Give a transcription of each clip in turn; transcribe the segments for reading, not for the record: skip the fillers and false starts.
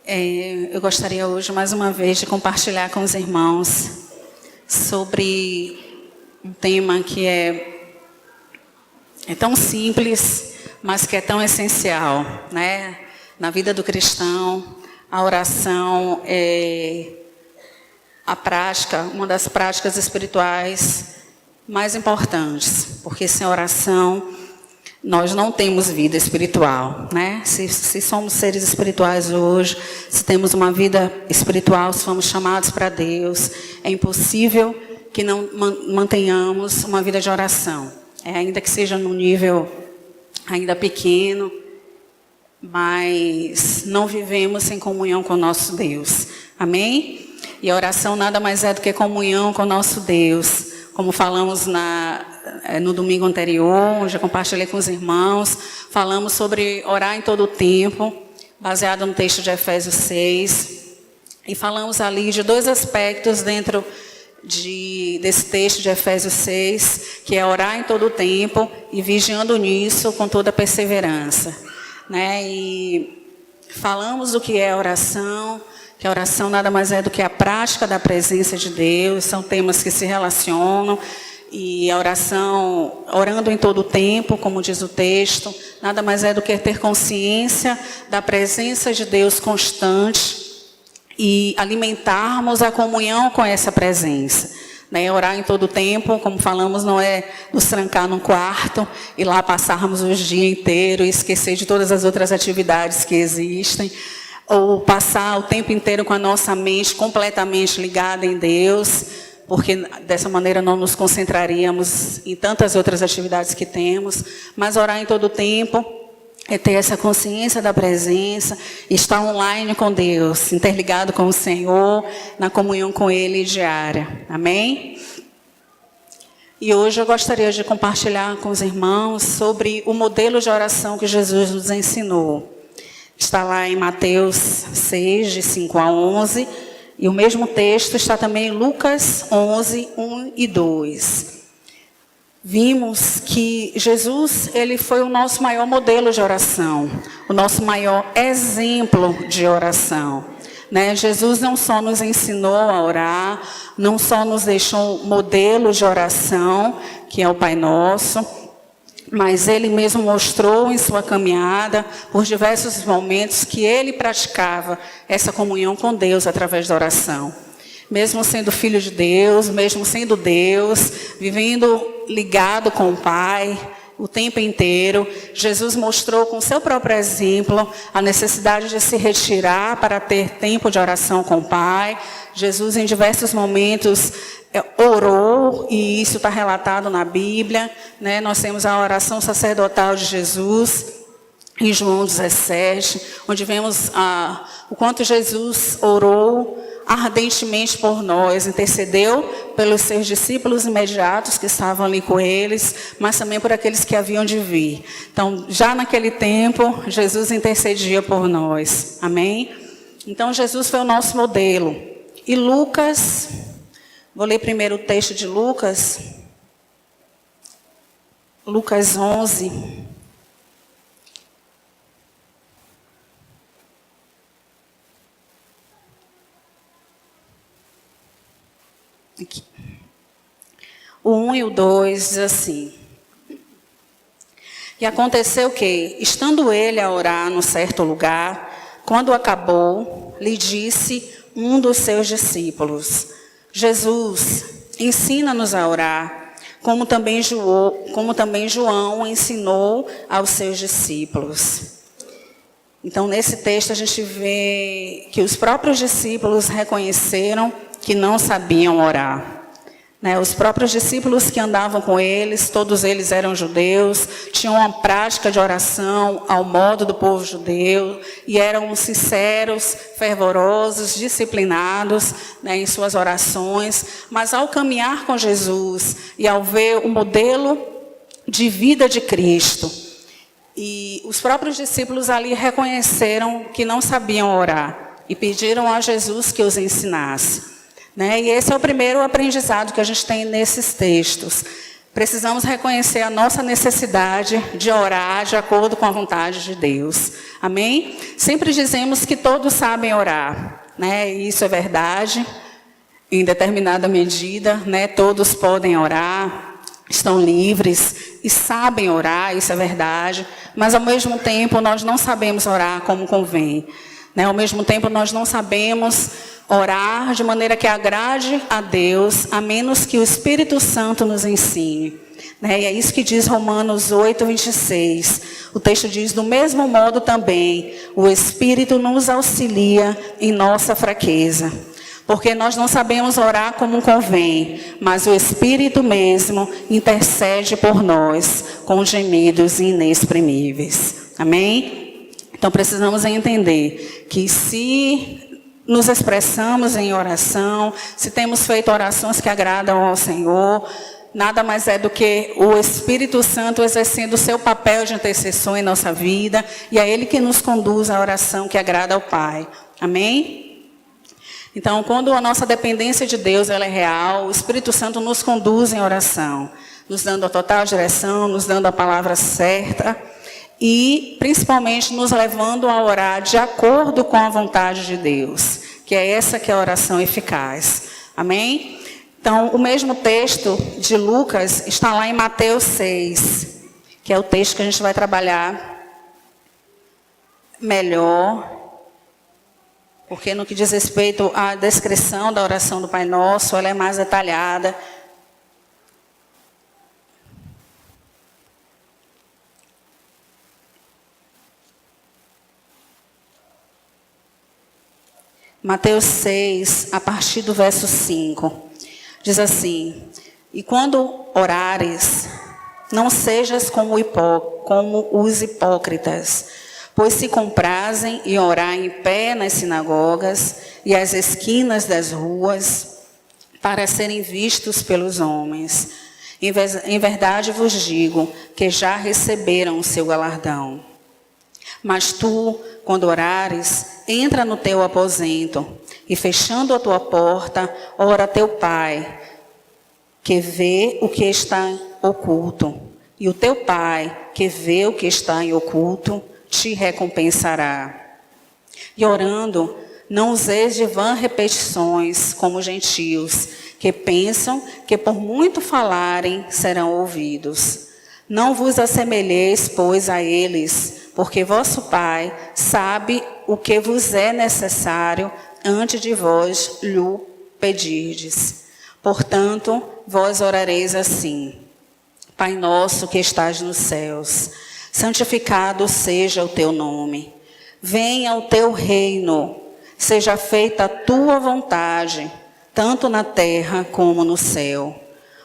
Eu gostaria hoje, mais uma vez, de compartilhar com os irmãos sobre um tema que é tão simples, mas que é tão essencial, né? Na vida do cristão, a oração é a prática, uma das práticas espirituais mais importantes, porque sem oração nós não temos vida espiritual, né? Se somos seres espirituais hoje, se temos uma vida espiritual, se fomos chamados para Deus, é impossível que não mantenhamos uma vida de oração. Ainda que seja num nível ainda pequeno, mas não vivemos sem comunhão com o nosso Deus. Amém? E a oração nada mais é do que comunhão com o nosso Deus. Como falamos no domingo anterior, já compartilhei com os irmãos, falamos sobre orar em todo o tempo, baseado no texto de Efésios 6. E falamos ali de dois aspectos dentro desse texto de Efésios 6, que é orar em todo o tempo e vigiando nisso com toda perseverança, né? E falamos do que é oração, que a oração nada mais é do que a prática da presença de Deus, são temas que se relacionam, e a oração, orando em todo o tempo, como diz o texto, nada mais é do que ter consciência da presença de Deus constante e alimentarmos a comunhão com essa presença. Né? Orar em todo o tempo, como falamos, não é nos trancar num quarto e lá passarmos o dia inteiro e esquecer de todas as outras atividades que existem, ou passar o tempo inteiro com a nossa mente completamente ligada em Deus, porque dessa maneira não nos concentraríamos em tantas outras atividades que temos. Mas orar em todo o tempo é ter essa consciência da presença, estar online com Deus, interligado com o Senhor, na comunhão com Ele diária. Amém? E hoje eu gostaria de compartilhar com os irmãos sobre o modelo de oração que Jesus nos ensinou. Está lá em Mateus 6, de 5 a 11, e o mesmo texto está também em Lucas 11, 1 e 2. Vimos que Jesus, ele foi o nosso maior modelo de oração, o nosso maior exemplo de oração. Né? Jesus não só nos ensinou a orar, não só nos deixou um modelo de oração, que é o Pai Nosso, mas ele mesmo mostrou em sua caminhada, por diversos momentos, que ele praticava essa comunhão com Deus através da oração. Mesmo sendo filho de Deus, mesmo sendo Deus, vivendo ligado com o Pai o tempo inteiro, Jesus mostrou com seu próprio exemplo a necessidade de se retirar para ter tempo de oração com o Pai. Jesus, em diversos momentos, orou, e isso está relatado na Bíblia, né? Nós temos a oração sacerdotal de Jesus, em João 17, onde vemos o quanto Jesus orou ardentemente por nós, intercedeu pelos seus discípulos imediatos que estavam ali com eles, mas também por aqueles que haviam de vir. Então, já naquele tempo, Jesus intercedia por nós. Amém? Então, Jesus foi o nosso modelo. E Lucas, vou ler primeiro o texto de Lucas. Lucas 11. Aqui. O 1 e o 2 diz assim: E aconteceu que, estando ele a orar num certo lugar, quando acabou, lhe disse um dos seus discípulos: Jesus, ensina-nos a orar, como também João ensinou aos seus discípulos. Então, nesse texto, a gente vê que os próprios discípulos reconheceram que não sabiam orar. Né? Os próprios discípulos que andavam com eles, todos eles eram judeus, tinham uma prática de oração ao modo do povo judeu, e eram sinceros, fervorosos, disciplinados, né, em suas orações. Mas ao caminhar com Jesus e ao ver o modelo de vida de Cristo, e os próprios discípulos ali reconheceram que não sabiam orar e pediram a Jesus que os ensinasse. Né? E esse é o primeiro aprendizado que a gente tem nesses textos. Precisamos reconhecer a nossa necessidade de orar de acordo com a vontade de Deus. Amém? Sempre dizemos que todos sabem orar, né? E isso é verdade. Em determinada medida, né? Todos podem orar, estão livres e sabem orar, isso é verdade. Mas ao mesmo tempo nós não sabemos orar como convém, né? Ao mesmo tempo nós não sabemos orar de maneira que agrade a Deus, a menos que o Espírito Santo nos ensine. E é isso que diz Romanos 8, 26. O texto diz, do mesmo modo também, o Espírito nos auxilia em nossa fraqueza. Porque nós não sabemos orar como convém, mas o Espírito mesmo intercede por nós com gemidos inexprimíveis. Amém? Então precisamos entender que se nos expressamos em oração, se temos feito orações que agradam ao Senhor, nada mais é do que o Espírito Santo exercendo o seu papel de intercessão em nossa vida, e é Ele que nos conduz à oração que agrada ao Pai. Amém? Então, quando a nossa dependência de Deus ela é real, o Espírito Santo nos conduz em oração, nos dando a total direção, nos dando a palavra certa, e principalmente nos levando a orar de acordo com a vontade de Deus, que é essa que é a oração eficaz. Amém? Então, o mesmo texto de Lucas está lá em Mateus 6, que é o texto que a gente vai trabalhar melhor, porque no que diz respeito à descrição da oração do Pai Nosso, ela é mais detalhada. Mateus 6, a partir do verso 5, diz assim: e quando orares, não sejas como os hipócritas, pois se comprazem em orar em pé nas sinagogas e às esquinas das ruas, para serem vistos pelos homens. Em verdade vos digo que já receberam o seu galardão. Mas tu, quando orares, entra no teu aposento, e fechando a tua porta, ora a teu Pai, que vê o que está oculto. E o teu Pai, que vê o que está em oculto, te recompensará. E orando, não useis de vã repetições, como gentios, que pensam que por muito falarem serão ouvidos. Não vos assemelheis, pois, a eles, porque vosso Pai sabe o que vos é necessário antes de vós lhe pedirdes. Portanto, vós orareis assim: Pai nosso que estás nos céus, santificado seja o teu nome. Venha o teu reino, seja feita a tua vontade, tanto na terra como no céu.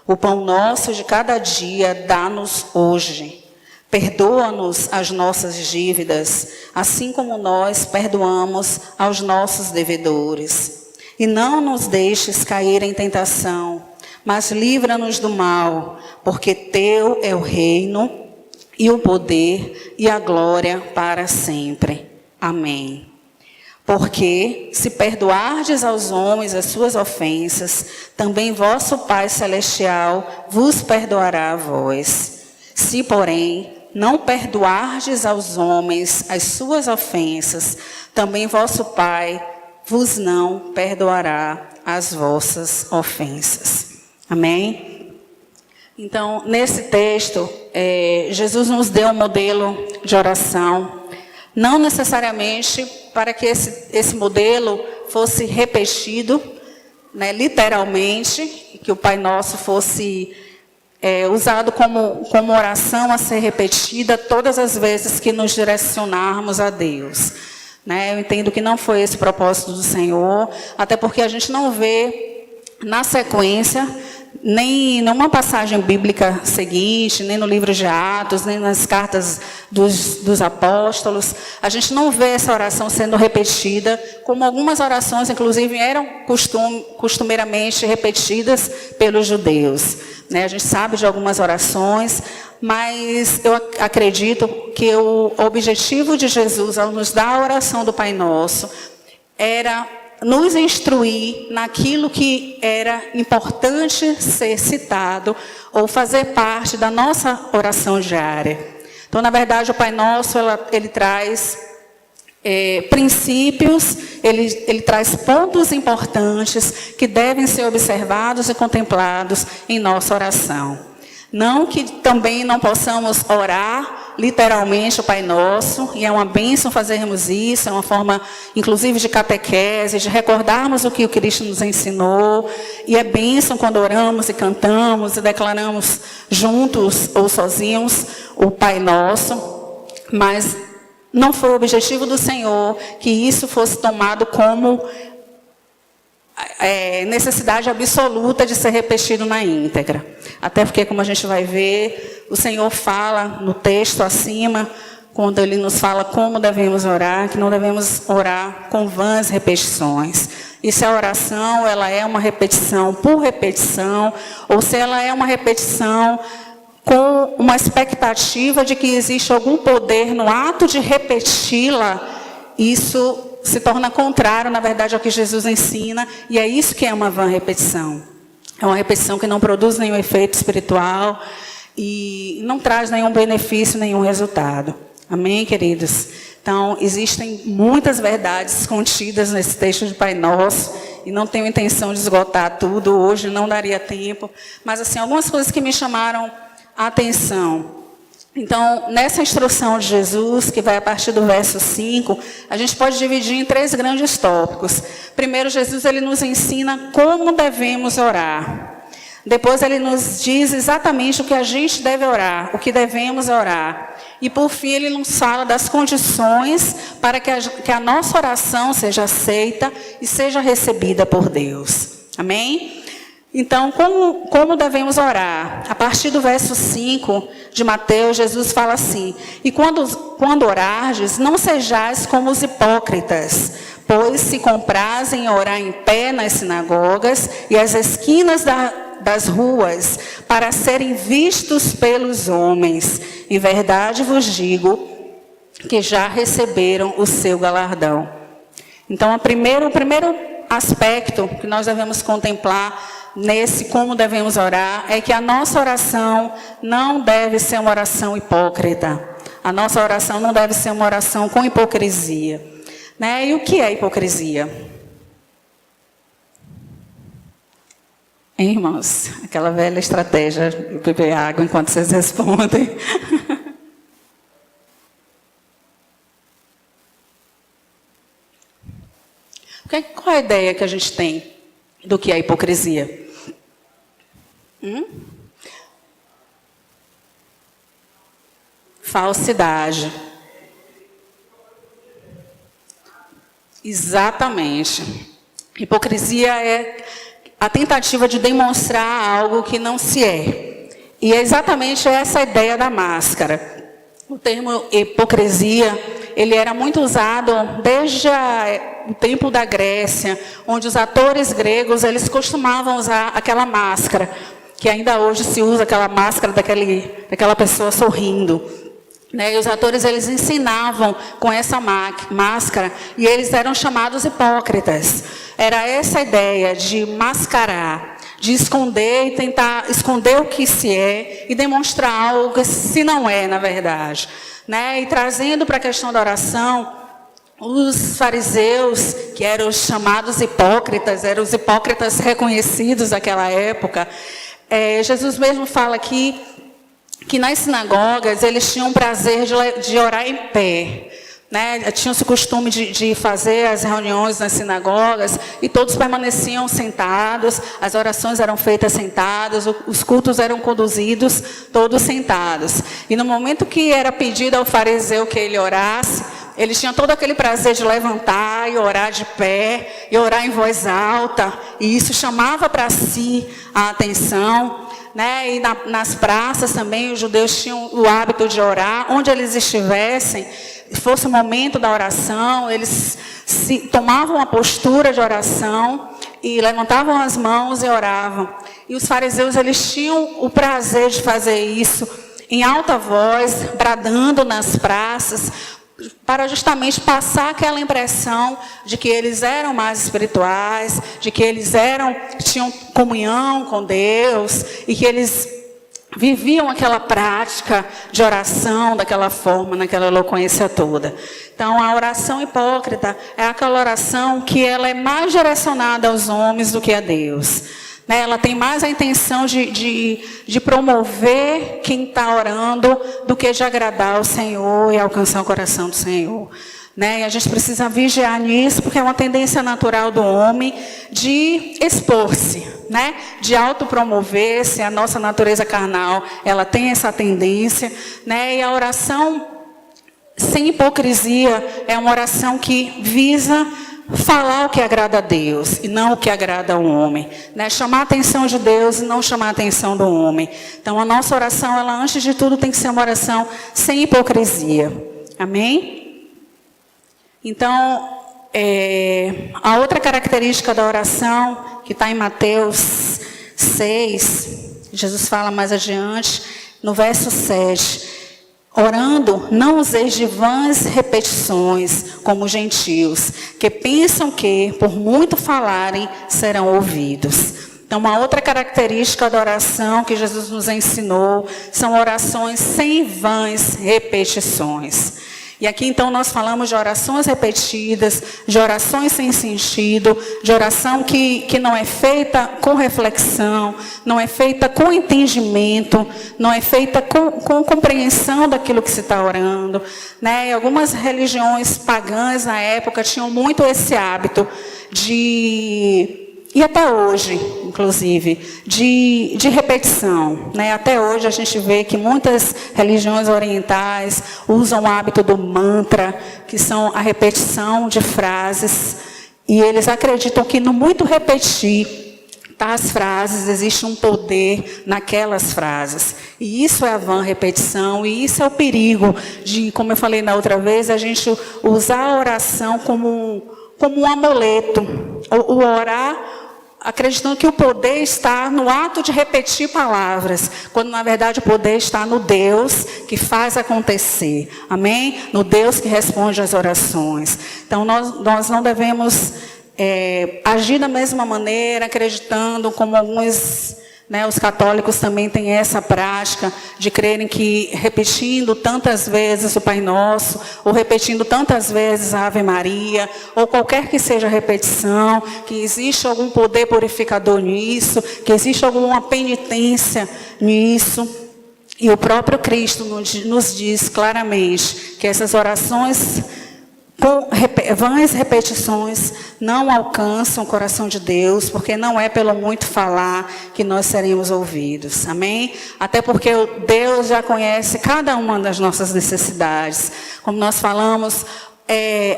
O pão nosso de cada dia dá-nos hoje. Perdoa-nos as nossas dívidas, assim como nós perdoamos aos nossos devedores. E não nos deixes cair em tentação, mas livra-nos do mal, porque teu é o reino, e o poder e a glória para sempre. Amém. Porque, se perdoardes aos homens as suas ofensas, também vosso Pai Celestial vos perdoará a vós. Se, porém, não perdoardes aos homens as suas ofensas, também vosso Pai vos não perdoará as vossas ofensas. Amém? Então, nesse texto, Jesus nos deu um modelo de oração, não necessariamente para que esse modelo fosse repetido, né, literalmente, que o Pai Nosso fosse usado como oração a ser repetida todas as vezes que nos direcionarmos a Deus. Eu entendo que não foi esse o propósito do Senhor, até porque a gente não vê na sequência, nem numa passagem bíblica seguinte, nem no livro de Atos, nem nas cartas dos apóstolos, a gente não vê essa oração sendo repetida, como algumas orações, inclusive, eram costumeiramente repetidas pelos judeus. A gente sabe de algumas orações, mas eu acredito que o objetivo de Jesus, ao nos dar a oração do Pai Nosso, era nos instruir naquilo que era importante ser citado ou fazer parte da nossa oração diária. Então, na verdade, o Pai Nosso, ele traz princípios, ele traz pontos importantes que devem ser observados e contemplados em nossa oração. Não que também não possamos orar literalmente o Pai Nosso, e é uma bênção fazermos isso, é uma forma, inclusive, de catequese, de recordarmos o que o Cristo nos ensinou, e é bênção quando oramos e cantamos e declaramos juntos ou sozinhos o Pai Nosso, mas não foi o objetivo do Senhor que isso fosse tomado como necessidade absoluta de ser repetido na íntegra. Até porque, como a gente vai ver, o Senhor fala no texto acima, quando Ele nos fala como devemos orar, que não devemos orar com vãs repetições. E se a oração ela é uma repetição por repetição, ou se ela é uma repetição com uma expectativa de que existe algum poder no ato de repeti-la, isso se torna contrário, na verdade, ao que Jesus ensina, e é isso que é uma vã repetição. É uma repetição que não produz nenhum efeito espiritual e não traz nenhum benefício, nenhum resultado. Amém, queridos? Então, existem muitas verdades contidas nesse texto de Pai Nosso, e não tenho intenção de esgotar tudo, hoje não daria tempo, mas, assim, algumas coisas que me chamaram a atenção. Então, nessa instrução de Jesus, que vai a partir do verso 5, a gente pode dividir em 3 grandes tópicos. Primeiro, Jesus ele nos ensina como devemos orar. Depois, ele nos diz exatamente o que a gente deve orar, o que devemos orar. E, por fim, ele nos fala das condições para que a nossa oração seja aceita e seja recebida por Deus. Amém? Então, como devemos orar? A partir do verso 5 de Mateus, Jesus fala assim: e quando orardes, não sejais como os hipócritas, pois se comprazem em orar em pé nas sinagogas e às esquinas das ruas, para serem vistos pelos homens. Em verdade vos digo que já receberam o seu galardão. Então, o primeiro aspecto que nós devemos contemplar nesse como devemos orar é que a nossa oração não deve ser uma oração hipócrita. A nossa oração não deve ser uma oração com hipocrisia. Né? E o que é hipocrisia? Hein, irmãos? Aquela velha estratégia de beber água enquanto vocês respondem. Qual é a ideia que a gente tem do que é hipocrisia? Falsidade. Exatamente. Hipocrisia é a tentativa de demonstrar algo que não se é. E é exatamente essa a ideia da máscara. O termo hipocrisia, ele era muito usado desde o tempo da Grécia, onde os atores gregos, eles costumavam usar aquela máscara, que ainda hoje se usa aquela máscara daquela pessoa sorrindo. Né? E os atores, eles ensinavam com essa máscara, e eles eram chamados hipócritas. Era essa a ideia de mascarar, de esconder e tentar esconder o que se é e demonstrar algo que se não é, na verdade. Né? E trazendo para a questão da oração, os fariseus, que eram os chamados hipócritas, eram os hipócritas reconhecidos daquela época, Jesus mesmo fala aqui que nas sinagogas eles tinham prazer de orar em pé. Né? Tinham-se o costume de fazer as reuniões nas sinagogas e todos permaneciam sentados, as orações eram feitas sentados, os cultos eram conduzidos todos sentados. E no momento que era pedido ao fariseu que ele orasse, eles tinham todo aquele prazer de levantar e orar de pé, e orar em voz alta, e isso chamava para si a atenção. Né? E nas praças também os judeus tinham o hábito de orar, onde eles estivessem, fosse o momento da oração, eles tomavam a postura de oração e levantavam as mãos e oravam. E os fariseus, eles tinham o prazer de fazer isso em alta voz, bradando nas praças, para justamente passar aquela impressão de que eles eram mais espirituais, de que eles tinham comunhão com Deus e que eles viviam aquela prática de oração daquela forma, naquela eloquência toda. Então, a oração hipócrita é aquela oração que ela é mais direcionada aos homens do que a Deus. Ela tem mais a intenção de promover quem está orando do que de agradar o Senhor e alcançar o coração do Senhor. E a gente precisa vigiar nisso, porque é uma tendência natural do homem de expor-se, de autopromover-se. A nossa natureza carnal, ela tem essa tendência. E a oração sem hipocrisia é uma oração que visa falar o que agrada a Deus e não o que agrada ao homem. Chamar a atenção de Deus e não chamar a atenção do homem. Então, a nossa oração, ela antes de tudo tem que ser uma oração sem hipocrisia. Amém? Então, a outra característica da oração, que está em Mateus 6, Jesus fala mais adiante, no verso 7, orando, não useis de vãs repetições, como gentios, que pensam que, por muito falarem, serão ouvidos. Então, uma outra característica da oração que Jesus nos ensinou, são orações sem vãs repetições. E aqui, então, nós falamos de orações repetidas, de orações sem sentido, de oração que não é feita com reflexão, não é feita com entendimento, não é feita com compreensão daquilo que se está orando. E algumas religiões pagãs, na época, tinham muito esse hábito e até hoje, inclusive, de repetição. Até hoje a gente vê que muitas religiões orientais usam o hábito do mantra, que são a repetição de frases, e eles acreditam que no muito repetir tais frases, existe um poder naquelas frases. E isso é a vã repetição, e isso é o perigo de, como eu falei na outra vez, a gente usar a oração como um amuleto, o orar acreditando que o poder está no ato de repetir palavras, quando na verdade o poder está no Deus que faz acontecer, amém? No Deus que responde às orações. Então nós não devemos agir da mesma maneira, acreditando como alguns, os católicos também têm essa prática de crerem que repetindo tantas vezes o Pai Nosso, ou repetindo tantas vezes a Ave Maria, ou qualquer que seja a repetição, que existe algum poder purificador nisso, que existe alguma penitência nisso. E o próprio Cristo nos diz claramente que essas orações com vãs repetições não alcançam o coração de Deus, porque não é pelo muito falar que nós seremos ouvidos, amém? Até porque Deus já conhece cada uma das nossas necessidades. Como nós falamos,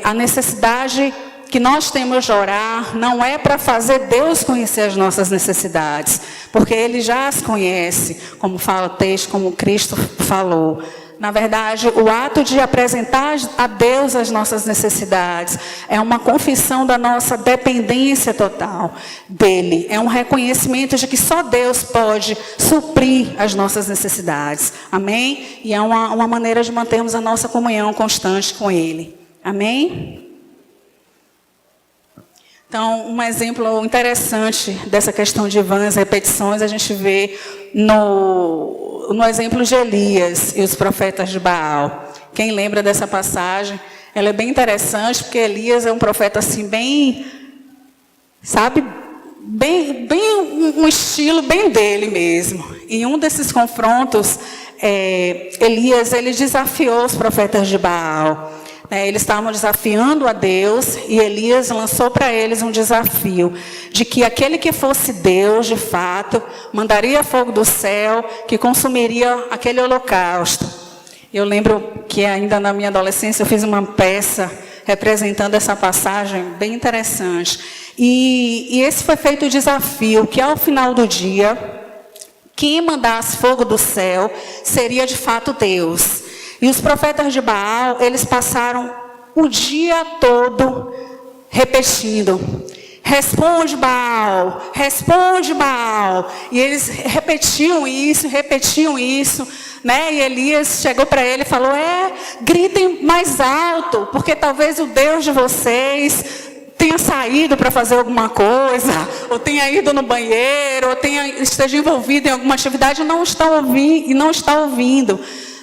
a necessidade que nós temos de orar não é para fazer Deus conhecer as nossas necessidades, porque Ele já as conhece, como fala o texto, como Cristo falou. Na verdade, o ato de apresentar a Deus as nossas necessidades é uma confissão da nossa dependência total dEle. É um reconhecimento de que só Deus pode suprir as nossas necessidades. Amém? E é uma maneira de mantermos a nossa comunhão constante com Ele. Amém? Então, um exemplo interessante dessa questão de vãs repetições, a gente vê no exemplo de Elias e os profetas de Baal. Quem lembra dessa passagem? Ela é bem interessante, porque Elias é um profeta assim, bem, sabe, bem um estilo bem dele mesmo. Em um desses confrontos, Elias ele desafiou os profetas de Baal. Eles estavam desafiando a Deus e Elias lançou para eles um desafio de que aquele que fosse Deus, de fato, mandaria fogo do céu que consumiria aquele holocausto. Eu lembro que ainda na minha adolescência eu fiz uma peça representando essa passagem bem interessante. E esse foi feito o desafio, que ao final do dia, quem mandasse fogo do céu seria de fato Deus. E os profetas de Baal, eles passaram o dia todo repetindo: responde Baal, responde Baal. E eles repetiam isso, né? E Elias chegou para ele e falou, gritem mais alto, porque talvez o Deus de vocês tenha saído para fazer alguma coisa, ou tenha ido no banheiro, ou esteja envolvido em alguma atividade e não está ouvindo.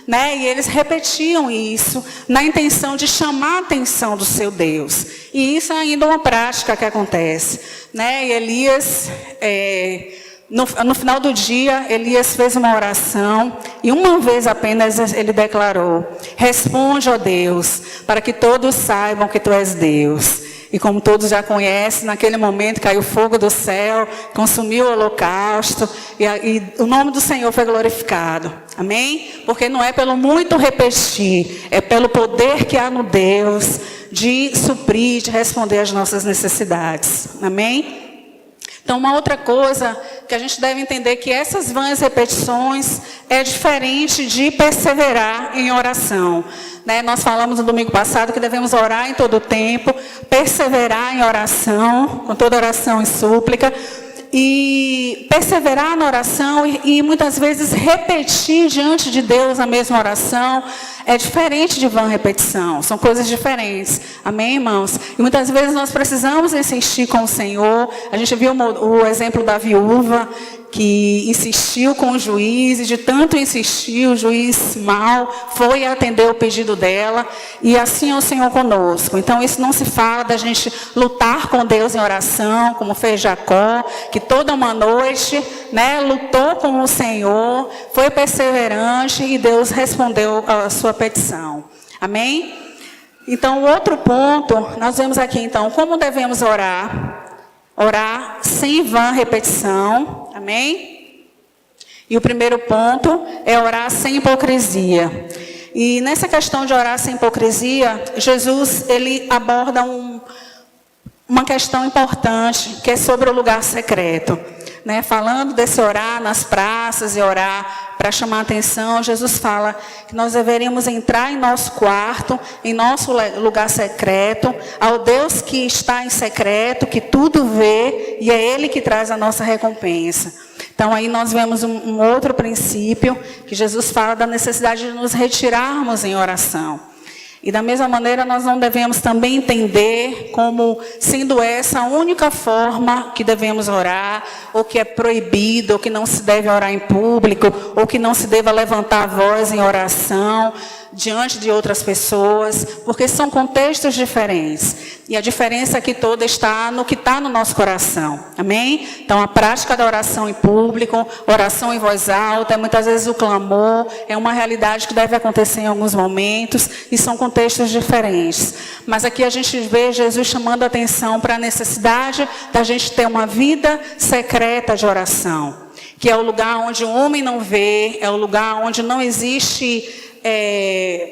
Né? E eles repetiam isso na intenção de chamar a atenção do seu Deus. E isso é ainda uma prática que acontece. Né? E Elias, no final do dia, Elias fez uma oração e uma vez apenas ele declarou, responde, ó Deus, para que todos saibam que Tu és Deus. E como todos já conhecem, naquele momento caiu fogo do céu, consumiu o holocausto, e o nome do Senhor foi glorificado. Amém? Porque não é pelo muito repetir, é pelo poder que há no Deus de suprir, de responder às nossas necessidades. Amém? Então, uma outra coisa que a gente deve entender que essas vãs repetições é diferente de perseverar em oração. Né? Nós falamos no domingo passado que devemos orar em todo o tempo, perseverar em oração, com toda oração e súplica, e perseverar na oração e muitas vezes repetir diante de Deus a mesma oração é diferente de vã repetição, são coisas diferentes. Amém, irmãos? E muitas vezes nós precisamos insistir com o Senhor. A gente viu o exemplo da viúva que insistiu com o juiz, e de tanto insistir, o juiz mal foi atender o pedido dela, e assim é o Senhor conosco. Então isso não se fala da gente lutar com Deus em oração, como fez Jacó, que toda uma noite, né, lutou com o Senhor, foi perseverante, e Deus respondeu a sua petição. Amém? Então, o outro ponto, nós vemos aqui então, como devemos orar. Orar sem vã repetição, amém? E o primeiro ponto é orar sem hipocrisia. E nessa questão de orar sem hipocrisia, Jesus, ele aborda uma questão importante, que é sobre o lugar secreto. Né? Falando desse orar nas praças e orar para chamar a atenção, Jesus fala que nós deveríamos entrar em nosso quarto, em nosso lugar secreto, ao Deus que está em secreto, que tudo vê, e é Ele que traz a nossa recompensa. Então aí nós vemos um outro princípio, que Jesus fala da necessidade de nos retirarmos em oração. E da mesma maneira, nós não devemos também entender como sendo essa a única forma que devemos orar, ou que é proibido, ou que não se deve orar em público, ou que não se deva levantar a voz em oração diante de outras pessoas, porque são contextos diferentes. E a diferença aqui toda está no que está no nosso coração. Amém? Então, a prática da oração em público, oração em voz alta, muitas vezes o clamor, é uma realidade que deve acontecer em alguns momentos, e são contextos diferentes. Mas aqui a gente vê Jesus chamando a atenção para a necessidade da gente ter uma vida secreta de oração, que é o lugar onde o homem não vê, é o lugar onde não existe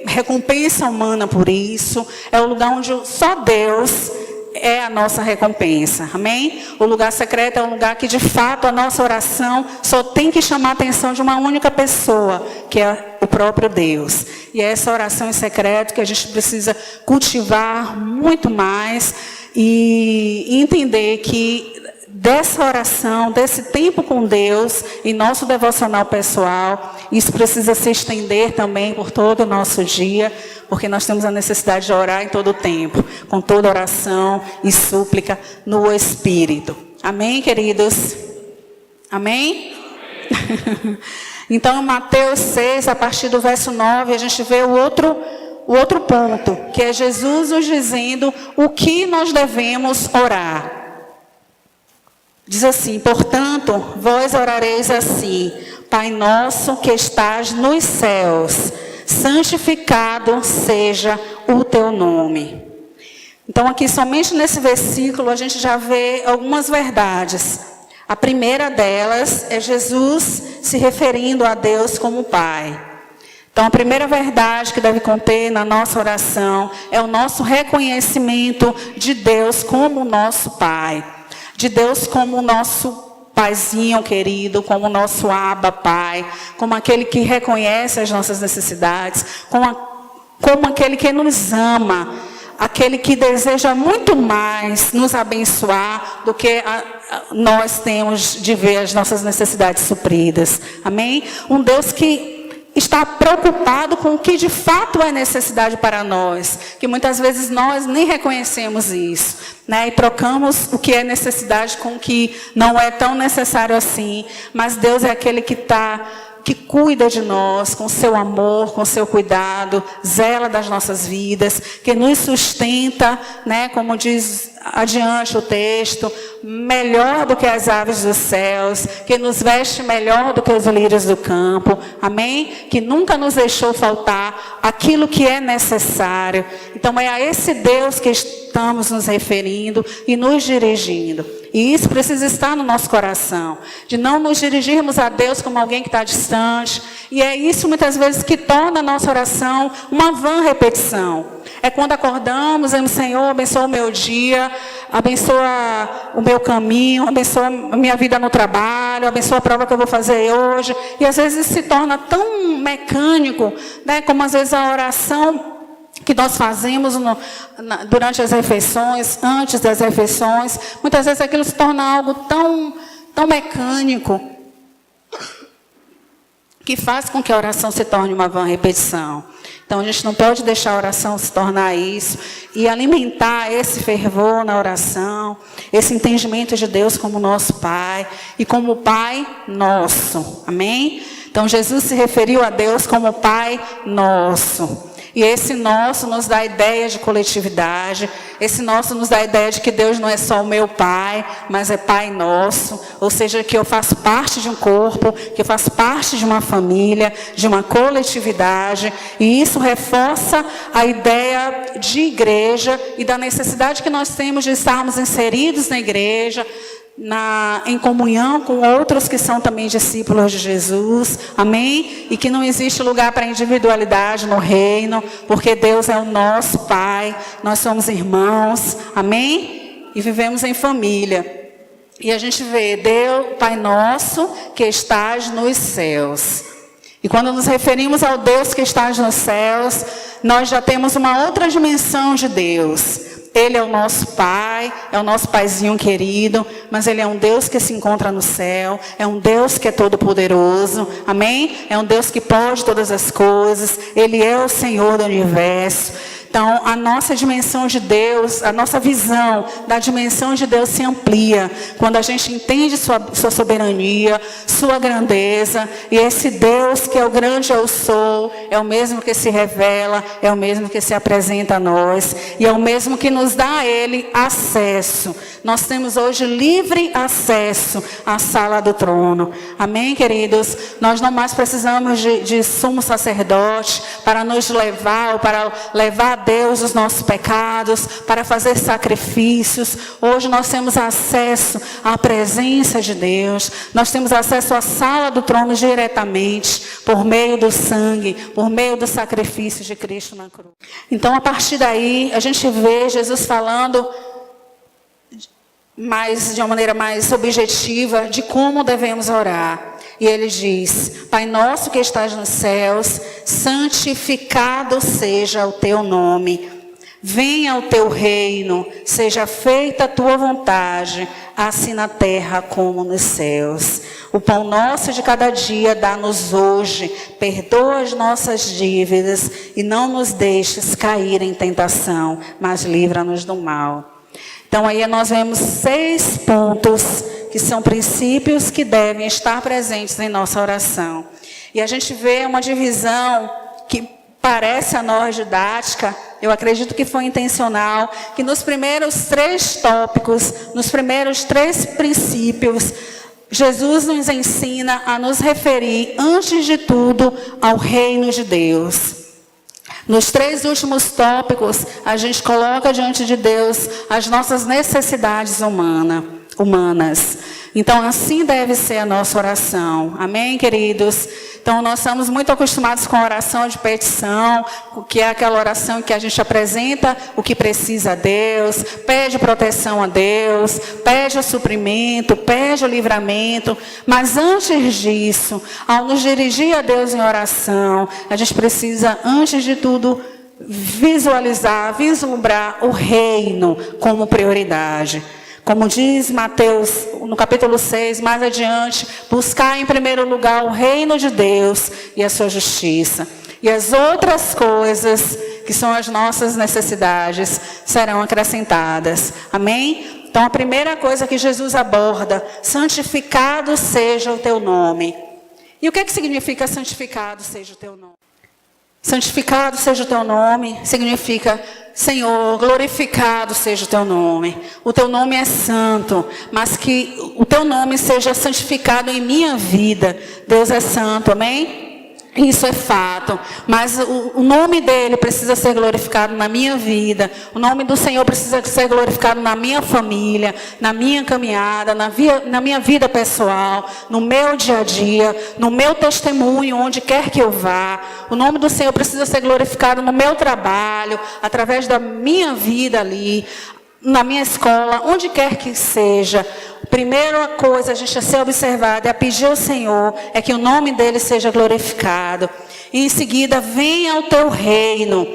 recompensa humana por isso, é o lugar onde só Deus é a nossa recompensa, amém? O lugar secreto é um lugar que de fato a nossa oração só tem que chamar a atenção de uma única pessoa, que é o próprio Deus. E é essa oração em secreto que a gente precisa cultivar muito mais e entender que dessa oração, desse tempo com Deus, em nosso devocional pessoal, isso precisa se estender também por todo o nosso dia, porque nós temos a necessidade de orar em todo o tempo, com toda oração e súplica no Espírito. Amém, queridos? Amém? Então, em Mateus 6, a partir do verso 9, a gente vê o outro ponto, que é Jesus nos dizendo o que nós devemos orar. Diz assim, portanto, vós orareis assim, Pai nosso que estás nos céus, santificado seja o teu nome. Então aqui somente nesse versículo a gente já vê algumas verdades. A primeira delas é Jesus se referindo a Deus como Pai. Então a primeira verdade que deve conter na nossa oração é o nosso reconhecimento de Deus como nosso Pai. De Deus como o nosso Paizinho querido, como o nosso Abba Pai, como aquele que reconhece as nossas necessidades, como aquele que nos ama, aquele que deseja muito mais nos abençoar do que nós temos de ver as nossas necessidades supridas. Amém? Um Deus que estar preocupado com o que de fato é necessidade para nós, que muitas vezes nós nem reconhecemos isso, né? E trocamos o que é necessidade com o que não é tão necessário assim, mas Deus é aquele que cuida de nós com seu amor, com seu cuidado, zela das nossas vidas, que nos sustenta, né, como diz adiante o texto, melhor do que as aves dos céus, que nos veste melhor do que os lírios do campo, amém? Que nunca nos deixou faltar aquilo que é necessário. Então é a esse Deus que estamos nos referindo e nos dirigindo. E isso precisa estar no nosso coração, de não nos dirigirmos a Deus como alguém que está distante. E é isso muitas vezes que torna a nossa oração uma vã repetição. É quando acordamos, dizemos, Senhor, abençoa o meu dia, abençoa o meu caminho, abençoa a minha vida no trabalho, abençoa a prova que eu vou fazer hoje. E às vezes se torna tão mecânico, né, como às vezes a oração que nós fazemos durante as refeições, antes das refeições. Muitas vezes aquilo se torna algo tão mecânico, que faz com que a oração se torne uma vã repetição. Então, a gente não pode deixar a oração se tornar isso e alimentar esse fervor na oração, esse entendimento de Deus como nosso Pai e como Pai nosso. Amém? Então, Jesus se referiu a Deus como Pai nosso. E esse nosso nos dá a ideia de coletividade, esse nosso nos dá a ideia de que Deus não é só o meu Pai, mas é Pai nosso, ou seja, que eu faço parte de um corpo, que eu faço parte de uma família, de uma coletividade, e isso reforça a ideia de igreja e da necessidade que nós temos de estarmos inseridos na igreja, em comunhão com outros que são também discípulos de Jesus, amém? E que não existe lugar para individualidade no reino, porque Deus é o nosso Pai, nós somos irmãos, amém? E vivemos em família. E a gente vê, Deus, Pai nosso, que estás nos céus. E quando nos referimos ao Deus que estás nos céus, nós já temos uma outra dimensão de Deus. Ele é o nosso Pai, é o nosso Paizinho querido, mas Ele é um Deus que se encontra no céu, é um Deus que é todo poderoso, amém? É um Deus que pode todas as coisas, Ele é o Senhor do universo. Então, a nossa dimensão de Deus, a nossa visão da dimensão de Deus se amplia quando a gente entende sua soberania, sua grandeza. E esse Deus que é o grande eu sou, é o mesmo que se revela, é o mesmo que se apresenta a nós. E é o mesmo que nos dá a Ele acesso. Nós temos hoje livre acesso à sala do trono. Amém, queridos? Nós não mais precisamos de sumo sacerdote para nos levar, ou para levar a Deus os nossos pecados, para fazer sacrifícios. Hoje nós temos acesso à presença de Deus. Nós temos acesso à sala do trono diretamente, por meio do sangue, por meio do sacrifício de Cristo na cruz. Então, a partir daí, a gente vê Jesus falando de uma maneira mais objetiva de como devemos orar. E ele diz, Pai nosso que estás nos céus, santificado seja o teu nome. Venha o teu reino, seja feita a tua vontade, assim na terra como nos céus. O pão nosso de cada dia dá-nos hoje, perdoa as nossas dívidas e não nos deixes cair em tentação, mas livra-nos do mal. Então aí nós vemos 6 pontos que são princípios que devem estar presentes em nossa oração. E a gente vê uma divisão que parece a nós didática, eu acredito que foi intencional, que nos primeiros 3 tópicos, nos primeiros 3 princípios, Jesus nos ensina a nos referir, antes de tudo, ao reino de Deus. Nos 3 últimos tópicos, a gente coloca diante de Deus as nossas necessidades humanas. Então, assim deve ser a nossa oração. Amém, queridos? Então, nós estamos muito acostumados com a oração de petição, que é aquela oração que a gente apresenta o que precisa a Deus, pede proteção a Deus, pede o suprimento, pede o livramento. Mas antes disso, ao nos dirigir a Deus em oração, a gente precisa, antes de tudo, vislumbrar o reino como prioridade. Como diz Mateus, no capítulo 6, mais adiante, buscar em primeiro lugar o reino de Deus e a sua justiça. E as outras coisas, que são as nossas necessidades, serão acrescentadas. Amém? Então, a primeira coisa que Jesus aborda, santificado seja o teu nome. E o que significa santificado seja o teu nome? Santificado seja o teu nome, significa, Senhor, glorificado seja o teu nome. O teu nome é santo, mas que o teu nome seja santificado em minha vida. Deus é santo, amém? Isso é fato, mas o nome dele precisa ser glorificado na minha vida. O nome do Senhor precisa ser glorificado na minha família, na minha caminhada, na minha vida pessoal, no meu dia a dia, no meu testemunho, onde quer que eu vá. O nome do Senhor precisa ser glorificado no meu trabalho, através da minha vida ali, na minha escola, onde quer que seja. Primeira coisa a gente a ser observada é pedir ao Senhor, é que o nome dele seja glorificado. E em seguida, venha o teu reino.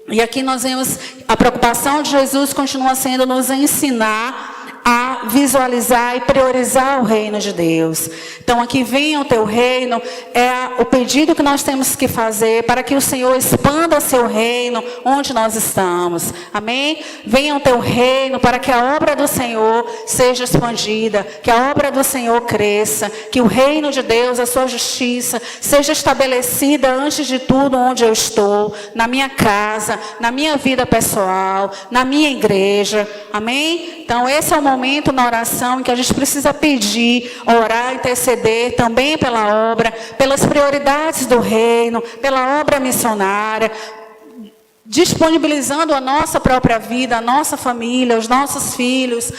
E aqui nós vemos, a preocupação de Jesus continua sendo nos ensinar a visualizar e priorizar o reino de Deus. Então aqui, venha o teu reino, é o pedido que nós temos que fazer para que o Senhor expanda seu reino onde nós estamos. Amém? Venha o teu reino para que a obra do Senhor seja expandida, que a obra do Senhor cresça, que o reino de Deus, a sua justiça, seja estabelecida antes de tudo onde eu estou, na minha casa, na minha vida pessoal, na minha igreja. Amém? Então esse é o momento na oração em que a gente precisa pedir, orar, interceder também pela obra, pelas prioridades do reino, pela obra missionária, disponibilizando a nossa própria vida, a nossa família, os nossos filhos,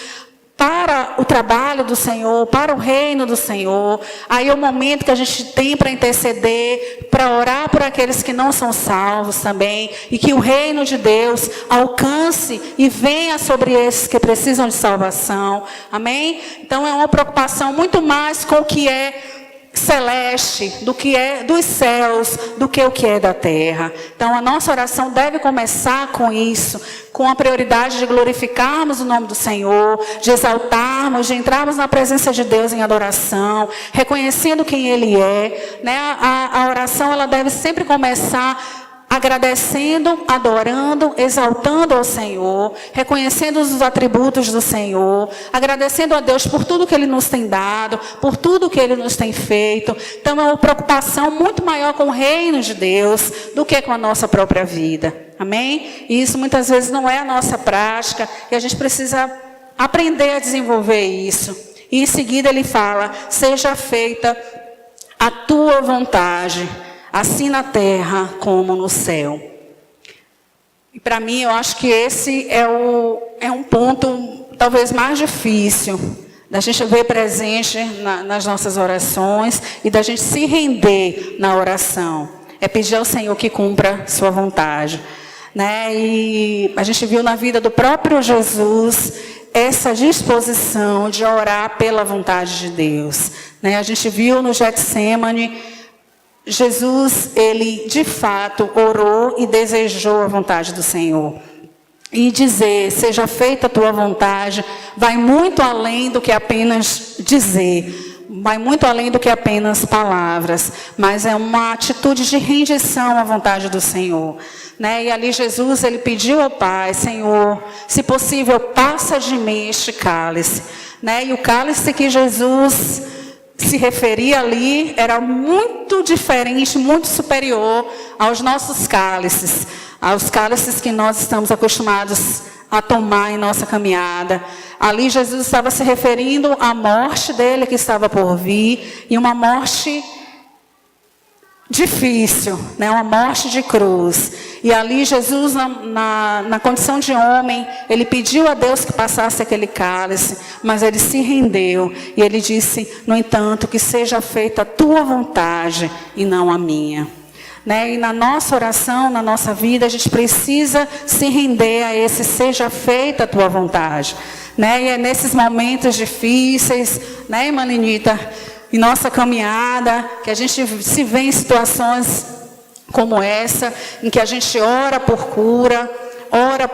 para o trabalho do Senhor, para o reino do Senhor. Aí é o momento que a gente tem para interceder, para orar por aqueles que não são salvos também, e que o reino de Deus alcance e venha sobre esses que precisam de salvação. Amém? Então é uma preocupação muito mais com o que é celeste, do que é dos céus, do que o que é da terra. Então a nossa oração deve começar com isso, com a prioridade de glorificarmos o nome do Senhor, de exaltarmos, de entrarmos na presença de Deus em adoração, reconhecendo quem Ele é, né? A oração ela deve sempre começar agradecendo, adorando, exaltando ao Senhor, reconhecendo os atributos do Senhor, agradecendo a Deus por tudo que Ele nos tem dado, por tudo que Ele nos tem feito. Então é uma preocupação muito maior com o reino de Deus do que com a nossa própria vida. Amém? E isso muitas vezes não é a nossa prática, e a gente precisa aprender a desenvolver isso. E em seguida ele fala, seja feita a tua vontade, assim na terra como no céu. E para mim, eu acho que esse é um ponto talvez mais difícil da gente ver presente nas nossas orações e da gente se render na oração. É pedir ao Senhor que cumpra sua vontade. Né? E a gente viu na vida do próprio Jesus essa disposição de orar pela vontade de Deus. Né? A gente viu no Getsêmani, Jesus, ele de fato orou e desejou a vontade do Senhor. E dizer, seja feita a tua vontade, vai muito além do que apenas dizer, vai muito além do que apenas palavras, mas é uma atitude de rendição à vontade do Senhor. Né? E ali Jesus, ele pediu ao Pai, Senhor, se possível, passa de mim este cálice. Né? E o cálice que Jesus se referia ali era muito diferente, muito superior aos nossos cálices, aos cálices que nós estamos acostumados a tomar em nossa caminhada. Ali Jesus estava se referindo à morte dele que estava por vir, e uma morte difícil, né? Uma morte de cruz. E ali Jesus, na condição de homem, ele pediu a Deus que passasse aquele cálice, mas ele se rendeu. E ele disse, no entanto, que seja feita a tua vontade e não a minha. Né? E na nossa oração, na nossa vida, a gente precisa se render a esse seja feita a tua vontade. Né? E é nesses momentos difíceis, né, irmã Lenita, em nossa caminhada, que a gente se vê em situações como essa, em que a gente ora por cura, ora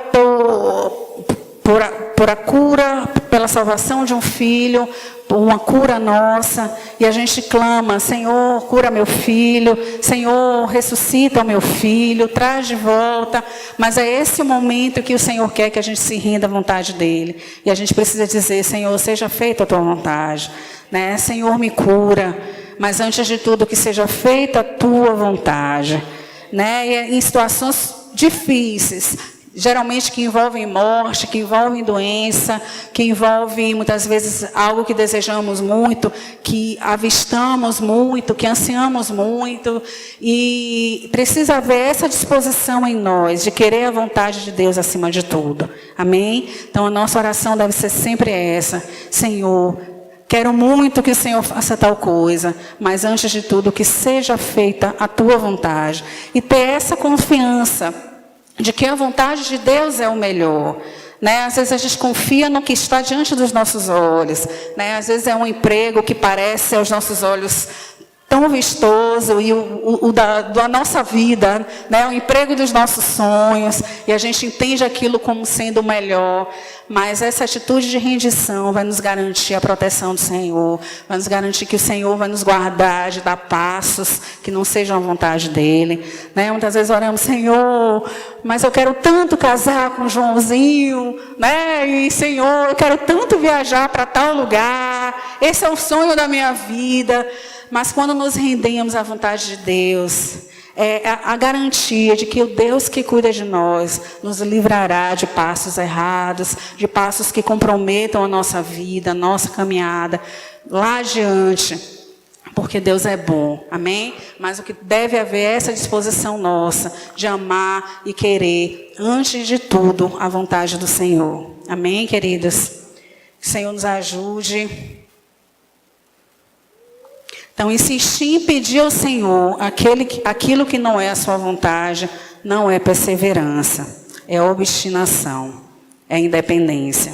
por a cura, pela salvação de um filho, por uma cura nossa, e a gente clama: Senhor, cura meu filho, Senhor, ressuscita o meu filho, traz de volta. Mas é esse o momento que o Senhor quer que a gente se renda à vontade dele. E a gente precisa dizer: Senhor, seja feita a tua vontade, né? Senhor, me cura, mas antes de tudo que seja feita a tua vontade, né? E em situações difíceis, geralmente que envolvem morte, que envolvem doença, que envolvem muitas vezes algo que desejamos muito, que avistamos muito, que ansiamos muito, e precisa haver essa disposição em nós de querer a vontade de Deus acima de tudo. Amém? Então a nossa oração deve ser sempre essa: Senhor, quero muito que o Senhor faça tal coisa, mas antes de tudo que seja feita a tua vontade. E ter essa confiança de que a vontade de Deus é o melhor, né? Às vezes a gente confia no que está diante dos nossos olhos, né? Às vezes é um emprego que parece aos nossos olhos tão vistoso, e da nossa vida, né? O emprego dos nossos sonhos, e a gente entende aquilo como sendo o melhor, mas essa atitude de rendição vai nos garantir a proteção do Senhor, vai nos garantir que o Senhor vai nos guardar de dar passos que não sejam a vontade dEle, né? Muitas vezes oramos: Senhor, mas eu quero tanto casar com o Joãozinho, né? E Senhor, eu quero tanto viajar para tal lugar, esse é o sonho da minha vida. Mas quando nos rendemos à vontade de Deus, é a garantia de que o Deus que cuida de nós nos livrará de passos errados, de passos que comprometam a nossa vida, a nossa caminhada lá adiante, porque Deus é bom, amém? Mas o que deve haver é essa disposição nossa de amar e querer, antes de tudo, a vontade do Senhor. Amém, queridos? Que o Senhor nos ajude. Então, insistir em pedir ao Senhor aquilo que não é a sua vontade, não é perseverança, é obstinação, é independência.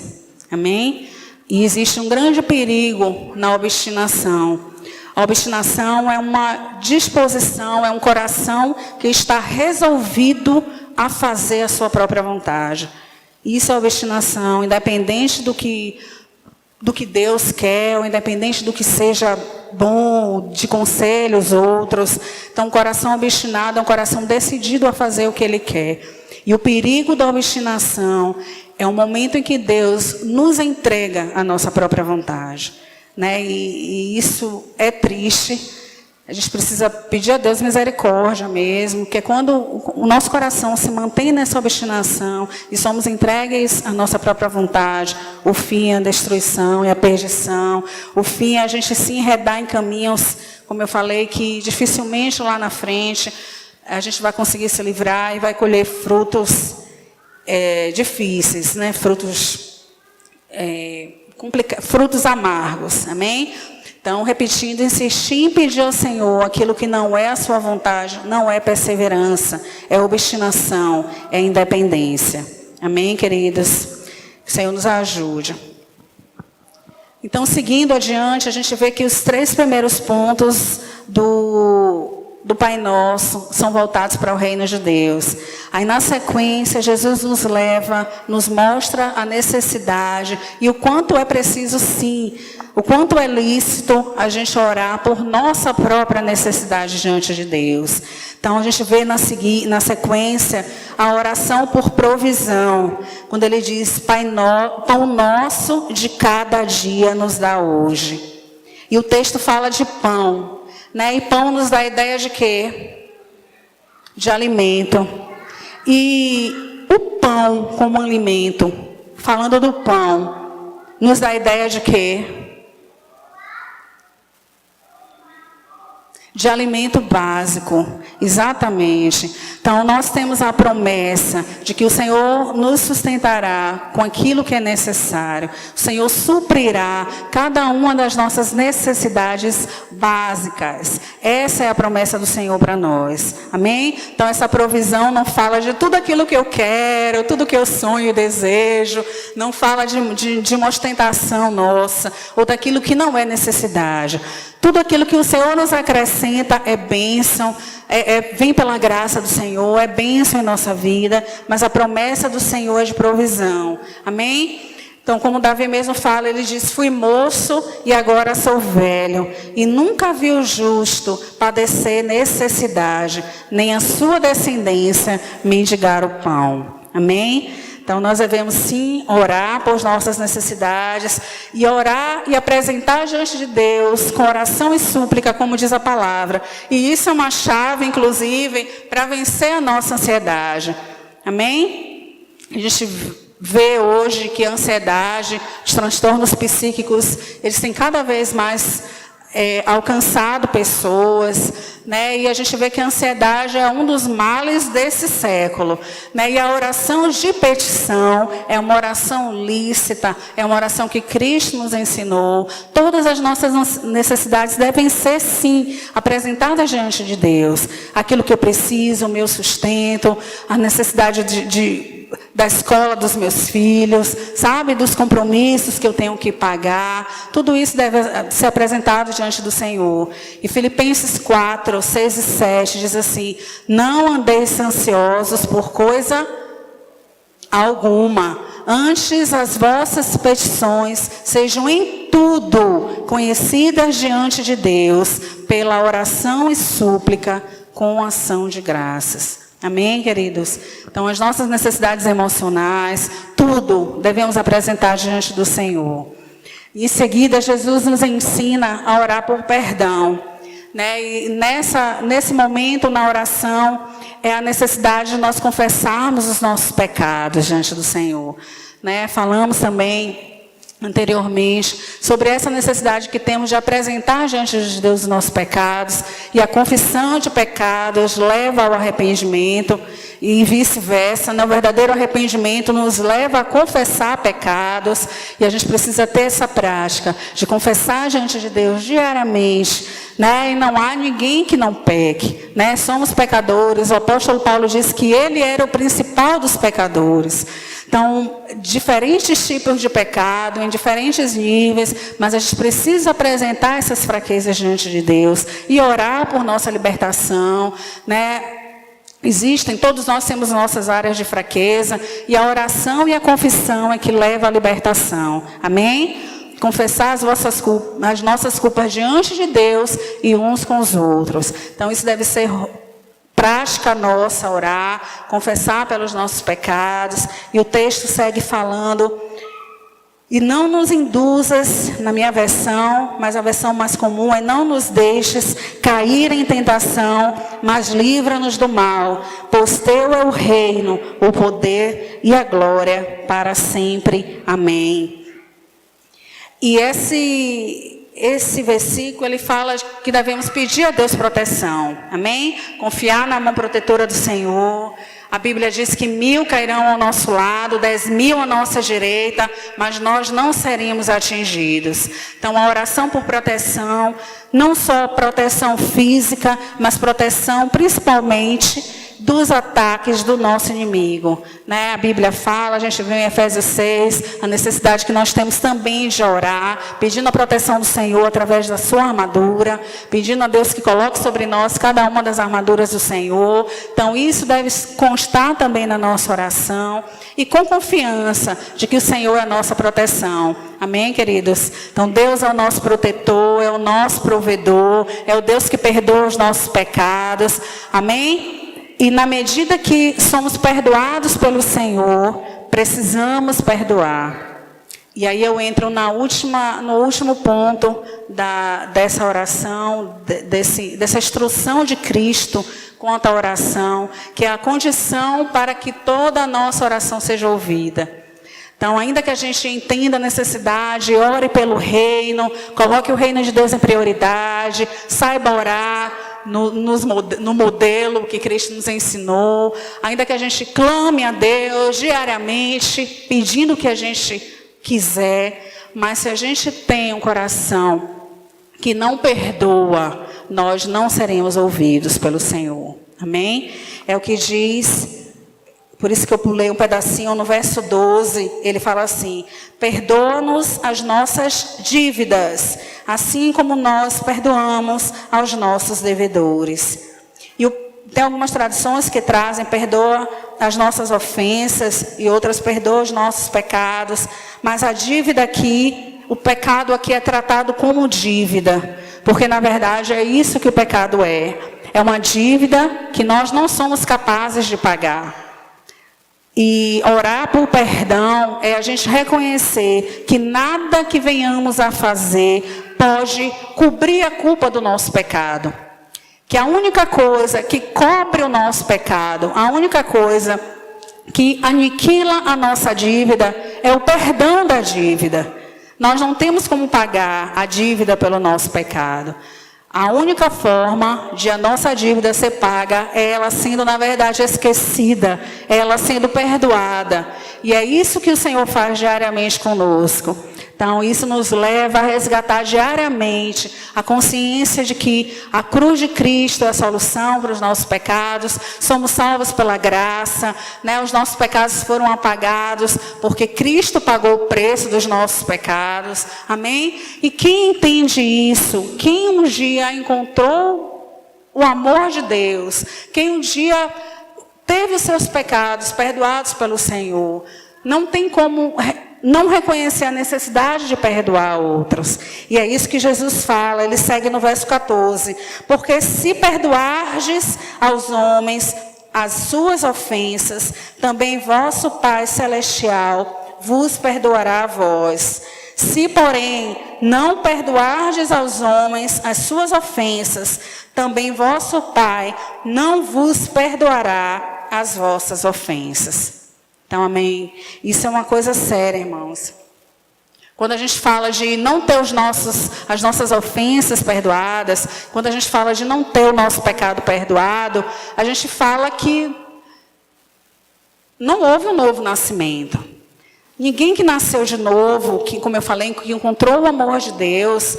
Amém? E existe um grande perigo na obstinação. A obstinação é uma disposição, é um coração que está resolvido a fazer a sua própria vontade. Isso é obstinação, independente do que Deus quer, ou independente do que seja bom, de conselhos outros. Então, um coração obstinado é um coração decidido a fazer o que Ele quer. E o perigo da obstinação é o momento em que Deus nos entrega a nossa própria vontade, né? E isso é triste. A gente precisa pedir a Deus misericórdia mesmo, que é quando o nosso coração se mantém nessa obstinação e somos entregues à nossa própria vontade, o fim é a destruição e a perdição, o fim é a gente se enredar em caminhos, como eu falei, que dificilmente lá na frente a gente vai conseguir se livrar e vai colher frutos difíceis, né? Frutos frutos amargos, amém? Então, repetindo, insistir em pedir ao Senhor aquilo que não é a sua vontade, não é perseverança, é obstinação, é independência. Amém, queridas? Que o Senhor nos ajude. Então, seguindo adiante, a gente vê que os 3 primeiros pontos do Pai Nosso são voltados para o reino de Deus. Aí, na sequência, Jesus nos leva, nos mostra a necessidade e o quanto é preciso, sim, o quanto é lícito a gente orar por nossa própria necessidade diante de Deus. Então, a gente vê na sequência a oração por provisão, quando ele diz: Pão nosso de cada dia nos dá hoje. E o texto fala de pão, né? E pão nos dá a ideia de quê? De alimento. E o pão como alimento, falando do pão, nos dá a ideia de quê? De alimento básico, exatamente. Então, nós temos a promessa de que o Senhor nos sustentará com aquilo que é necessário. O Senhor suprirá cada uma das nossas necessidades básicas. Essa é a promessa do Senhor para nós. Amém? Então, essa provisão não fala de tudo aquilo que eu quero, tudo que eu sonho e desejo. Não fala de uma ostentação nossa, ou daquilo que não é necessidade. Tudo aquilo que o Senhor nos acrescenta é bênção, vem pela graça do Senhor, é bênção em nossa vida, mas a promessa do Senhor é de provisão. Amém? Então, como Davi mesmo fala, ele diz: fui moço e agora sou velho, e nunca vi o justo padecer necessidade, nem a sua descendência mendigar o pão. Amém? Então, nós devemos sim orar por nossas necessidades, e orar e apresentar diante de Deus com oração e súplica, como diz a palavra. E isso é uma chave, inclusive, para vencer a nossa ansiedade. Amém? A gente vê hoje que a ansiedade, os transtornos psíquicos, eles têm cada vez mais alcançado pessoas, né? E a gente vê que a ansiedade é um dos males desse século, né? E a oração de petição é uma oração lícita, é uma oração que Cristo nos ensinou. Todas as nossas necessidades devem ser, sim, apresentadas diante de Deus. Aquilo que eu preciso, o meu sustento, a necessidade da escola dos meus filhos, sabe, dos compromissos que eu tenho que pagar, tudo isso deve ser apresentado diante do Senhor. E Filipenses 4, 6 e 7 diz assim: não andeis ansiosos por coisa alguma, antes as vossas petições sejam em tudo conhecidas diante de Deus, pela oração e súplica com ação de graças. Amém, queridos? Então, as nossas necessidades emocionais, tudo devemos apresentar diante do Senhor. Em seguida, Jesus nos ensina a orar por perdão, né? E nesse momento, na oração, é a necessidade de nós confessarmos os nossos pecados diante do Senhor, né? Falamos também anteriormente sobre essa necessidade que temos de apresentar diante de Deus os nossos pecados, e a confissão de pecados leva ao arrependimento e vice-versa. O verdadeiro arrependimento nos leva a confessar pecados, e a gente precisa ter essa prática de confessar diante de Deus diariamente, né? E não há ninguém que não peque, né? Somos pecadores. O apóstolo Paulo diz que ele era o principal dos pecadores. Então, diferentes tipos de pecado, em diferentes níveis, mas a gente precisa apresentar essas fraquezas diante de Deus e orar por nossa libertação, né? Todos nós temos nossas áreas de fraqueza, e a oração e a confissão é que leva à libertação. Amém? Confessar as nossas culpas diante de Deus e uns com os outros. Então, isso deve ser prática nossa, orar, confessar pelos nossos pecados. E o texto segue falando: e não nos induzas, na minha versão, mas a versão mais comum é: não nos deixes cair em tentação, mas livra-nos do mal, pois teu é o reino, o poder e a glória para sempre. Amém. E esse versículo, ele fala que devemos pedir a Deus proteção. Amém? Confiar na mão protetora do Senhor. A Bíblia diz que 1000 cairão ao nosso lado, 10.000 à nossa direita, mas nós não seremos atingidos. Então, a oração por proteção, não só proteção física, mas proteção principalmente dos ataques do nosso inimigo, né? A Bíblia fala, a gente vê em Efésios 6, a necessidade que nós temos também de orar, pedindo a proteção do Senhor através da sua armadura, pedindo a Deus que coloque sobre nós cada uma das armaduras do Senhor. Então, isso deve constar também na nossa oração, e com confiança de que o Senhor é a nossa proteção. Amém, queridos? Então, Deus é o nosso protetor, é o nosso provedor, é o Deus que perdoa os nossos pecados. Amém? E na medida que somos perdoados pelo Senhor, precisamos perdoar. E aí eu entro no último ponto dessa oração, dessa instrução de Cristo quanto à oração, que é a condição para que toda a nossa oração seja ouvida. Então, ainda que a gente entenda a necessidade, ore pelo reino, coloque o reino de Deus em prioridade, saiba orar no modelo que Cristo nos ensinou, ainda que a gente clame a Deus diariamente, pedindo o que a gente quiser, mas se a gente tem um coração que não perdoa, nós não seremos ouvidos pelo Senhor. Amém? É o que diz. Por isso que eu pulei um pedacinho no verso 12, ele fala assim: perdoa-nos as nossas dívidas, assim como nós perdoamos aos nossos devedores. E tem algumas traduções que trazem: perdoa as nossas ofensas, e outras: perdoa os nossos pecados. Mas a dívida aqui, o pecado aqui é tratado como dívida. Porque, na verdade, é isso que o pecado é. É uma dívida que nós não somos capazes de pagar. E orar por perdão é a gente reconhecer que nada que venhamos a fazer pode cobrir a culpa do nosso pecado. Que a única coisa que cobre o nosso pecado, a única coisa que aniquila a nossa dívida é o perdão da dívida. Nós não temos como pagar a dívida pelo nosso pecado. A única forma de a nossa dívida ser paga é ela sendo, na verdade, esquecida, é ela sendo perdoada. E é isso que o Senhor faz diariamente conosco. Então, isso nos leva a resgatar diariamente a consciência de que a cruz de Cristo é a solução para os nossos pecados. Somos salvos pela graça, né? Os nossos pecados foram apagados porque Cristo pagou o preço dos nossos pecados. Amém? E quem entende isso, quem um dia encontrou o amor de Deus, quem um dia teve os seus pecados perdoados pelo Senhor, não tem como não reconhecer a necessidade de perdoar outros. E é isso que Jesus fala, ele segue no verso 14. Porque se perdoardes aos homens as suas ofensas, também vosso Pai Celestial vos perdoará a vós. Se, porém, não perdoardes aos homens as suas ofensas, também vosso Pai não vos perdoará as vossas ofensas. Então, amém? Isso é uma coisa séria, irmãos. Quando a gente fala de não ter as nossas ofensas perdoadas, quando a gente fala de não ter o nosso pecado perdoado, a gente fala que não houve um novo nascimento. Ninguém que nasceu de novo, que, como eu falei, que encontrou o amor de Deus,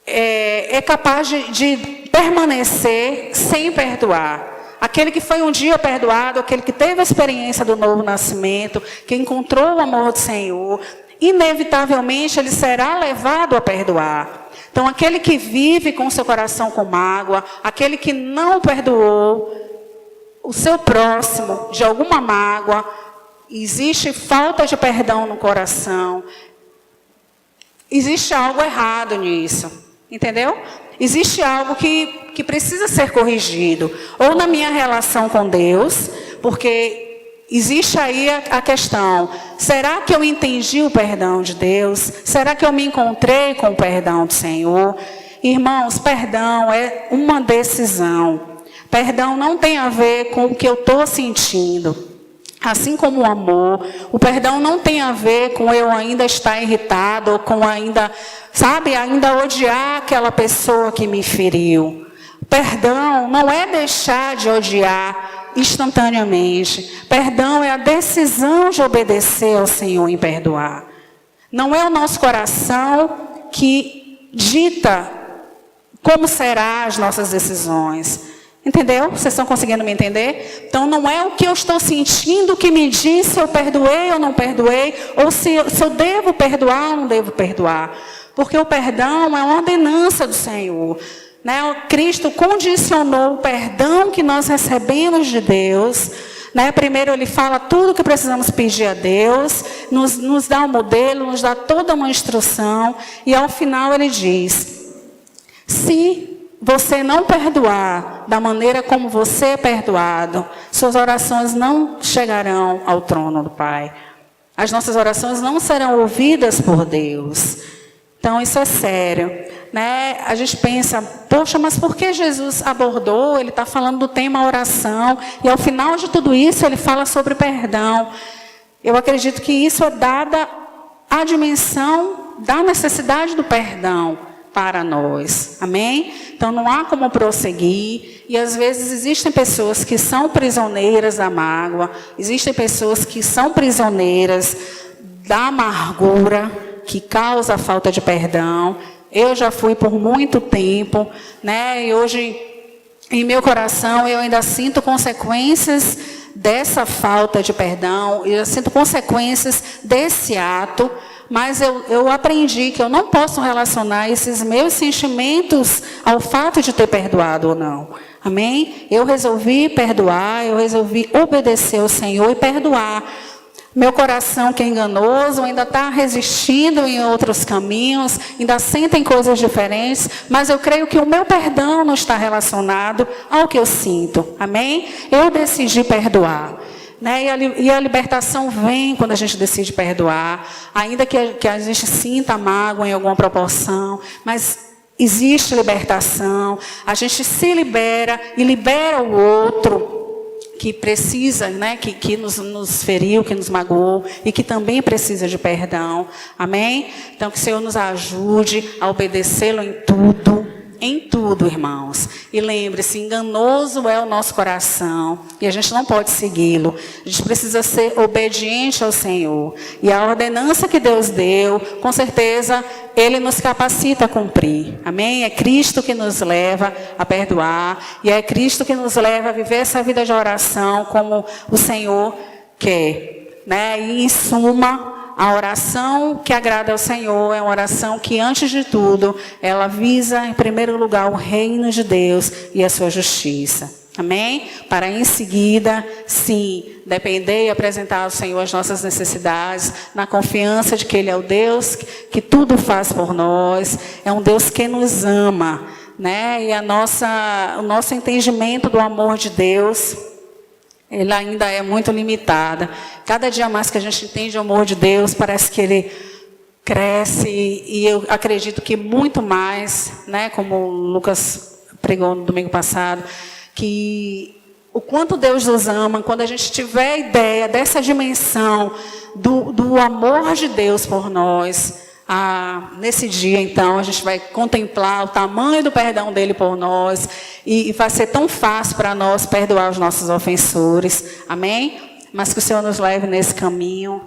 é capaz de permanecer sem perdoar. Aquele que foi um dia perdoado, aquele que teve a experiência do novo nascimento, que encontrou o amor do Senhor, inevitavelmente ele será levado a perdoar. Então, aquele que vive com seu coração com mágoa, aquele que não perdoou o seu próximo de alguma mágoa, existe falta de perdão no coração, existe algo errado nisso, entendeu? Existe algo que precisa ser corrigido, ou na minha relação com Deus, porque existe aí a questão, será que eu entendi o perdão de Deus? Será que eu me encontrei com o perdão do Senhor? Irmãos, perdão é uma decisão. Perdão não tem a ver com o que eu estou sentindo. Assim como o amor, o perdão não tem a ver com eu ainda estar irritado, ou com ainda odiar aquela pessoa que me feriu. Perdão não é deixar de odiar instantaneamente. Perdão é a decisão de obedecer ao Senhor em perdoar. Não é o nosso coração que dita como serão as nossas decisões. Entendeu? Vocês estão conseguindo me entender? Então, não é o que eu estou sentindo que me diz se eu perdoei ou não perdoei, ou se eu devo perdoar ou não devo perdoar. Porque o perdão é uma ordenança do Senhor. Né? Cristo condicionou o perdão que nós recebemos de Deus. Né? Primeiro ele fala tudo o que precisamos pedir a Deus, nos dá um modelo, nos dá toda uma instrução. E ao final ele diz, se você não perdoar da maneira como você é perdoado, suas orações não chegarão ao trono do Pai. As nossas orações não serão ouvidas por Deus. Então, isso é sério. Né? A gente pensa, poxa, mas por que Jesus abordou? Ele está falando do tema oração. E ao final de tudo isso, ele fala sobre perdão. Eu acredito que isso é dada a dimensão da necessidade do perdão para nós, amém? Então não há como prosseguir, e às vezes existem pessoas que são prisioneiras da mágoa, existem pessoas que são prisioneiras da amargura, que causa a falta de perdão. Eu já fui por muito tempo, né? E hoje, em meu coração, eu ainda sinto consequências dessa falta de perdão, eu sinto consequências desse ato. Mas eu aprendi que eu não posso relacionar esses meus sentimentos ao fato de ter perdoado ou não. Amém? Eu resolvi perdoar, eu resolvi obedecer ao Senhor e perdoar. Meu coração que é enganoso, ainda está resistindo em outros caminhos, ainda sentem coisas diferentes, mas eu creio que o meu perdão não está relacionado ao que eu sinto. Amém? Eu decidi perdoar. Né? E a libertação vem quando a gente decide perdoar, ainda que a gente sinta mágoa em alguma proporção, mas existe libertação, a gente se libera e libera o outro que precisa, né, que nos feriu, que nos magoou e que também precisa de perdão. Amém? Então, que o Senhor nos ajude a obedecê-lo em tudo, irmãos. E lembre-se, enganoso é o nosso coração e a gente não pode segui-lo. A gente precisa ser obediente ao Senhor. E a ordenança que Deus deu, com certeza, Ele nos capacita a cumprir. Amém? É Cristo que nos leva a perdoar e é Cristo que nos leva a viver essa vida de oração como o Senhor quer. Né? E, em suma, a oração que agrada ao Senhor é uma oração que, antes de tudo, ela visa, em primeiro lugar, o reino de Deus e a sua justiça. Amém? Para, em seguida, sim, depender e apresentar ao Senhor as nossas necessidades, na confiança de que Ele é o Deus que tudo faz por nós, é um Deus que nos ama, né? E o nosso entendimento do amor de Deus, ele ainda é muito limitado. Cada dia mais que a gente entende o amor de Deus, parece que ele cresce, e eu acredito que muito mais, né, como o Lucas pregou no domingo passado, que o quanto Deus nos ama, quando a gente tiver ideia dessa dimensão do amor de Deus por nós, nesse dia, então, a gente vai contemplar o tamanho do perdão dele por nós e vai ser tão fácil para nós perdoar os nossos ofensores. Amém? Mas que o Senhor nos leve nesse caminho,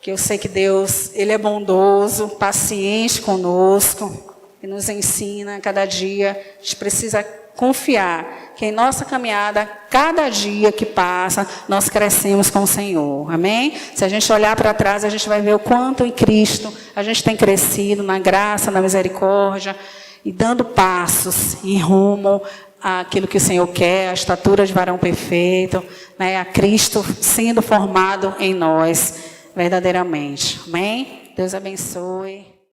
que eu sei que Deus, Ele é bondoso, paciente conosco e nos ensina cada dia. A gente precisa confiar que em nossa caminhada, cada dia que passa, nós crescemos com o Senhor. Amém? Se a gente olhar para trás, a gente vai ver o quanto em Cristo a gente tem crescido na graça, na misericórdia e dando passos em rumo àquilo que o Senhor quer, a estatura de varão perfeito, né? A Cristo sendo formado em nós verdadeiramente. Amém? Deus abençoe.